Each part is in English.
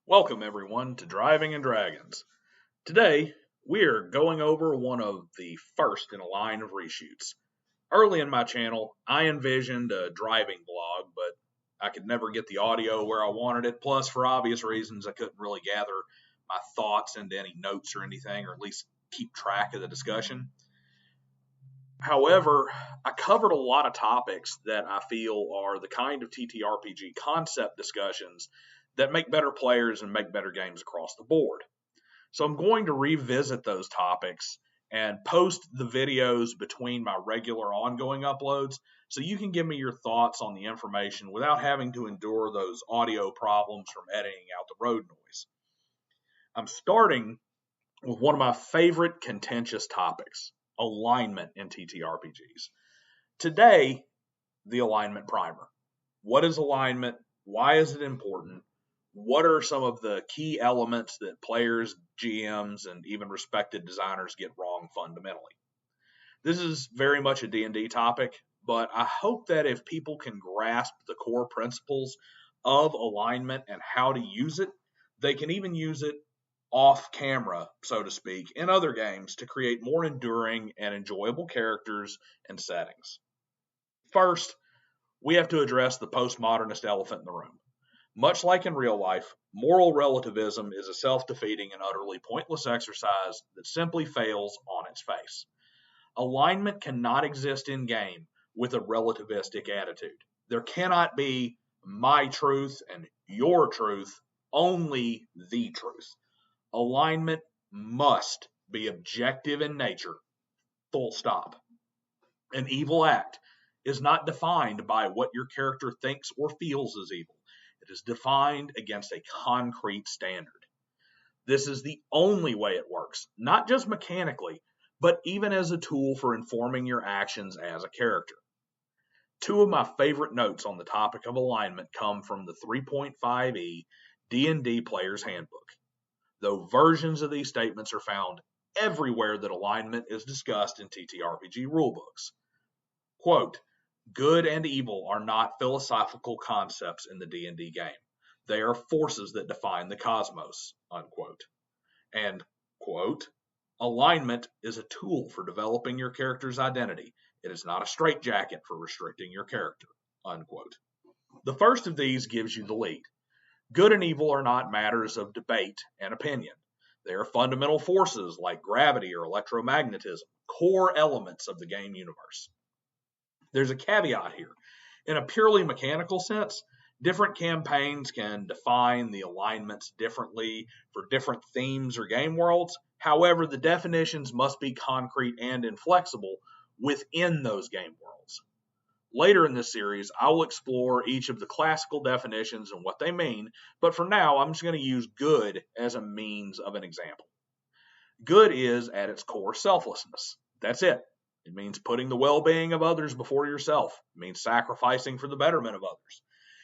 Welcome, everyone, to Driving and Dragons. Today, we're going over one of the first in a line of reshoots. Early in my channel, I envisioned a driving vlog, but I could never get the audio where I wanted it. Plus, for obvious reasons, I couldn't really gather my thoughts into any notes or anything, or at least keep track of the discussion. However, I covered a lot of topics that I feel are the kind of TTRPG concept discussions that make better players and make better games across the board. So I'm going to revisit those topics and post the videos between my regular ongoing uploads so you can give me your thoughts on the information without having to endure those audio problems from editing out the road noise. I'm starting with one of my favorite contentious topics, alignment in TTRPGs. Today, the alignment primer. What is alignment? Why is it important? What are some of the key elements that players, GMs, and even respected designers get wrong fundamentally? This is very much a D&D topic, but I hope that if people can grasp the core principles of alignment and how to use it, they can even use it off camera, so to speak, in other games to create more enduring and enjoyable characters and settings. First, we have to address the postmodernist elephant in the room. Much like in real life, moral relativism is a self-defeating and utterly pointless exercise that simply fails on its face. Alignment cannot exist in game with a relativistic attitude. There cannot be my truth and your truth, only the truth. Alignment must be objective in nature, full stop. An evil act is not defined by what your character thinks or feels is evil. It is defined against a concrete standard. This is the only way it works, not just mechanically, but even as a tool for informing your actions as a character. Two of my favorite notes on the topic of alignment come from the 3.5e D&D Player's Handbook, though versions of these statements are found everywhere that alignment is discussed in TTRPG rulebooks. Quote, good and evil are not philosophical concepts in the D&D game. They are forces that define the cosmos, unquote. And, quote, alignment is a tool for developing your character's identity. It is not a straitjacket for restricting your character, unquote. The first of these gives you the lead. Good and evil are not matters of debate and opinion. They are fundamental forces like gravity or electromagnetism, core elements of the game universe. There's a caveat here. In a purely mechanical sense, different campaigns can define the alignments differently for different themes or game worlds. However, the definitions must be concrete and inflexible within those game worlds. Later in this series, I will explore each of the classical definitions and what they mean, but for now, I'm just going to use good as a means of an example. Good is, at its core, selflessness. That's it. It means putting the well-being of others before yourself. It means sacrificing for the betterment of others.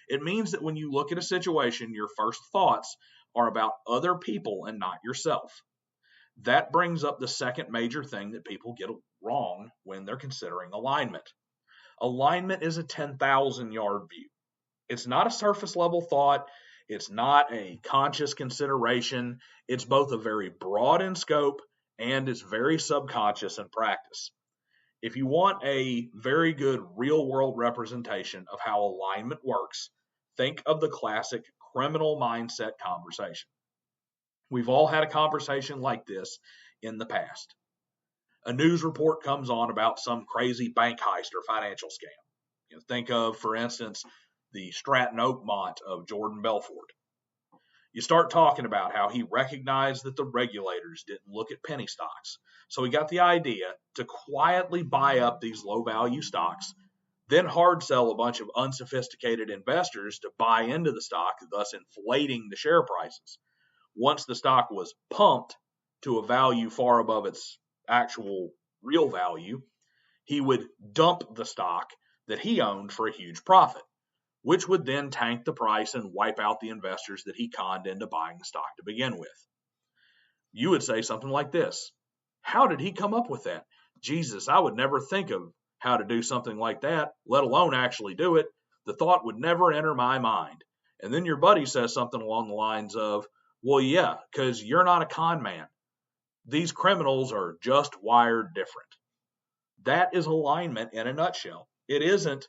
It means that when you look at a situation, your first thoughts are about other people and not yourself. That brings up the second major thing that people get wrong when they're considering alignment. Alignment is a 10,000-yard view. It's not a surface-level thought. It's not a conscious consideration. It's both a very broad in scope and it's very subconscious in practice. If you want a very good real-world representation of how alignment works, think of the classic criminal mindset conversation. We've all had a conversation like this in the past. A news report comes on about some crazy bank heist or financial scam. Think of, for instance, the Stratton Oakmont of Jordan Belfort. You start talking about how he recognized that the regulators didn't look at penny stocks, so he got the idea to quietly buy up these low-value stocks, then hard sell a bunch of unsophisticated investors to buy into the stock, thus inflating the share prices. Once the stock was pumped to a value far above its actual real value, he would dump the stock that he owned for a huge profit, which would then tank the price and wipe out the investors that he conned into buying the stock to begin with. You would say something like this: how did he come up with that? Jesus, I would never think of how to do something like that, let alone actually do it. The thought would never enter my mind. And then your buddy says something along the lines of, well, yeah, because you're not a con man. These criminals are just wired different. That is alignment in a nutshell. It isn't,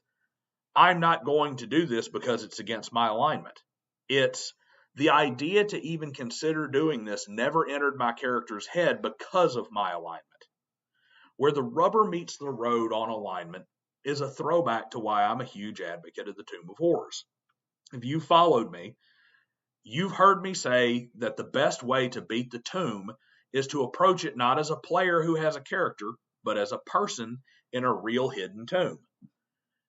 I'm not going to do this because it's against my alignment. It's the idea to even consider doing this never entered my character's head because of my alignment. Where the rubber meets the road on alignment is a throwback to why I'm a huge advocate of the Tomb of Horrors. If you followed me, you've heard me say that the best way to beat the tomb is to approach it not as a player who has a character, but as a person in a real hidden tomb.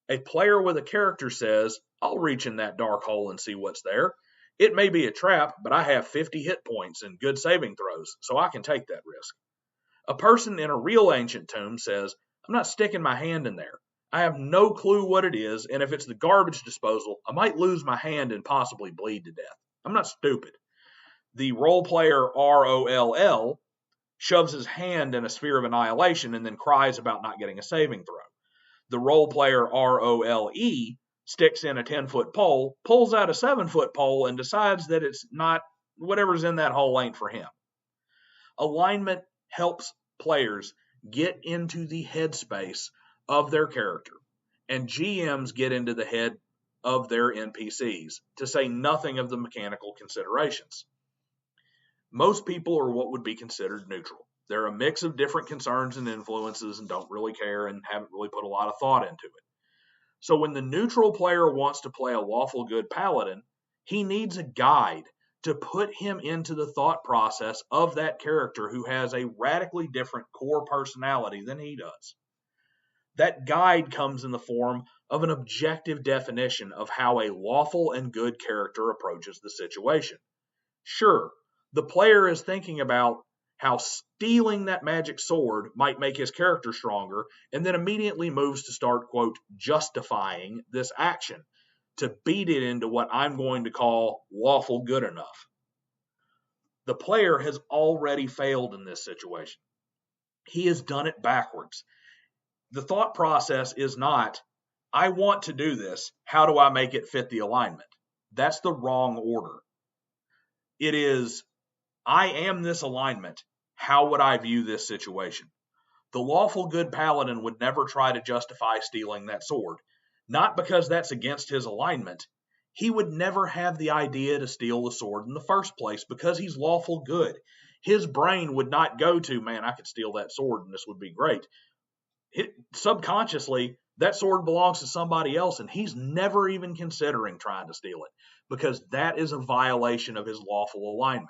A player with a character says, I'll reach in that dark hole and see what's there. It may be a trap, but I have 50 hit points and good saving throws, so I can take that risk. A person in a real ancient tomb says, I'm not sticking my hand in there. I have no clue what it is, and if it's the garbage disposal, I might lose my hand and possibly bleed to death. I'm not stupid. The role player ROLL shoves his hand in a sphere of annihilation and then cries about not getting a saving throw. The role player ROLE sticks in a 10-foot pole, pulls out a 7-foot pole, and decides that it's not, whatever's in that hole ain't for him. Alignment helps players get into the headspace of their character, and GMs get into the head of their NPCs, to say nothing of the mechanical considerations. Most people are what would be considered neutral. They're a mix of different concerns and influences and don't really care and haven't really put a lot of thought into it. So when the neutral player wants to play a lawful good paladin, he needs a guide to put him into the thought process of that character who has a radically different core personality than he does. That guide comes in the form of an objective definition of how a lawful and good character approaches the situation. Sure, the player is thinking about how stealing that magic sword might make his character stronger, and then immediately moves to start, quote, justifying this action to beat it into what I'm going to call lawful good enough. The player has already failed in this situation. He has done it backwards. The thought process is not, I want to do this, how do I make it fit the alignment? That's the wrong order. It is, I am this alignment, how would I view this situation? The lawful good paladin would never try to justify stealing that sword, not because that's against his alignment. He would never have the idea to steal the sword in the first place because he's lawful good. His brain would not go to, man, I could steal that sword and this would be great. Subconsciously, that sword belongs to somebody else, and he's never even considering trying to steal it because that is a violation of his lawful alignment.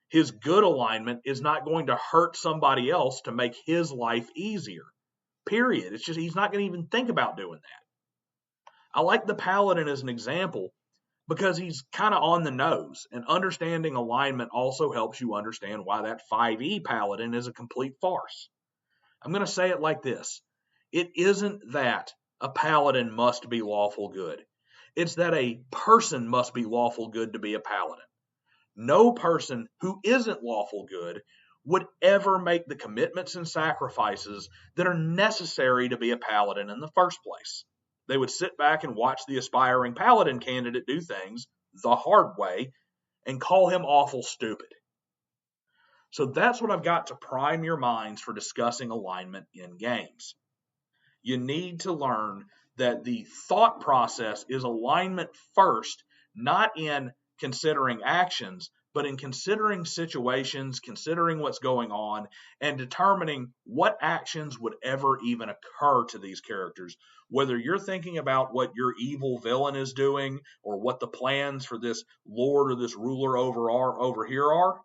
His good alignment is not going to hurt somebody else to make his life easier. Period. It's just he's not going to even think about doing that. I like the paladin as an example because he's kind of on the nose, and understanding alignment also helps you understand why that 5e paladin is a complete farce. I'm going to say it like this. It isn't that a paladin must be lawful good. It's that a person must be lawful good to be a paladin. No person who isn't lawful good would ever make the commitments and sacrifices that are necessary to be a paladin in the first place. They would sit back and watch the aspiring paladin candidate do things the hard way and call him awful stupid. So that's what I've got to prime your minds for discussing alignment in games. You need to learn that the thought process is alignment first, not in considering actions, but in considering situations, considering what's going on, and determining what actions would ever even occur to these characters. Whether you're thinking about what your evil villain is doing, or what the plans for this lord or this ruler over here are,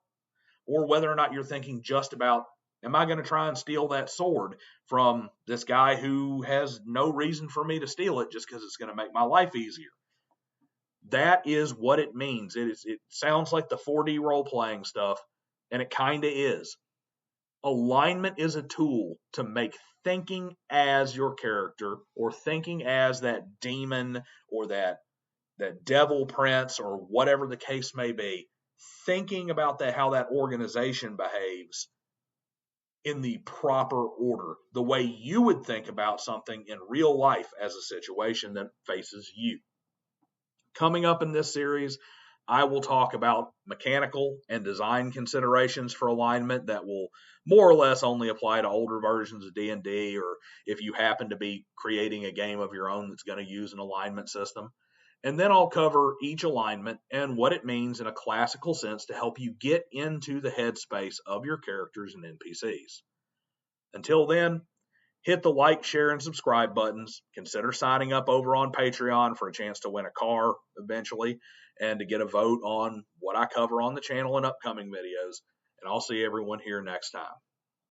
or whether or not you're thinking just about, am I going to try and steal that sword from this guy who has no reason for me to steal it just because it's going to make my life easier? That is what it means. It sounds like the 4D role-playing stuff, and it kind of is. Alignment is a tool to make thinking as your character, or thinking as that demon, or that devil prince, or whatever the case may be, thinking about how that organization behaves in the proper order, the way you would think about something in real life as a situation that faces you. Coming up in this series, I will talk about mechanical and design considerations for alignment that will more or less only apply to older versions of D&D, or if you happen to be creating a game of your own that's going to use an alignment system. And then I'll cover each alignment and what it means in a classical sense to help you get into the headspace of your characters and NPCs. Until then, hit the like, share, and subscribe buttons. Consider signing up over on Patreon for a chance to win a car eventually and to get a vote on what I cover on the channel in upcoming videos. And I'll see everyone here next time.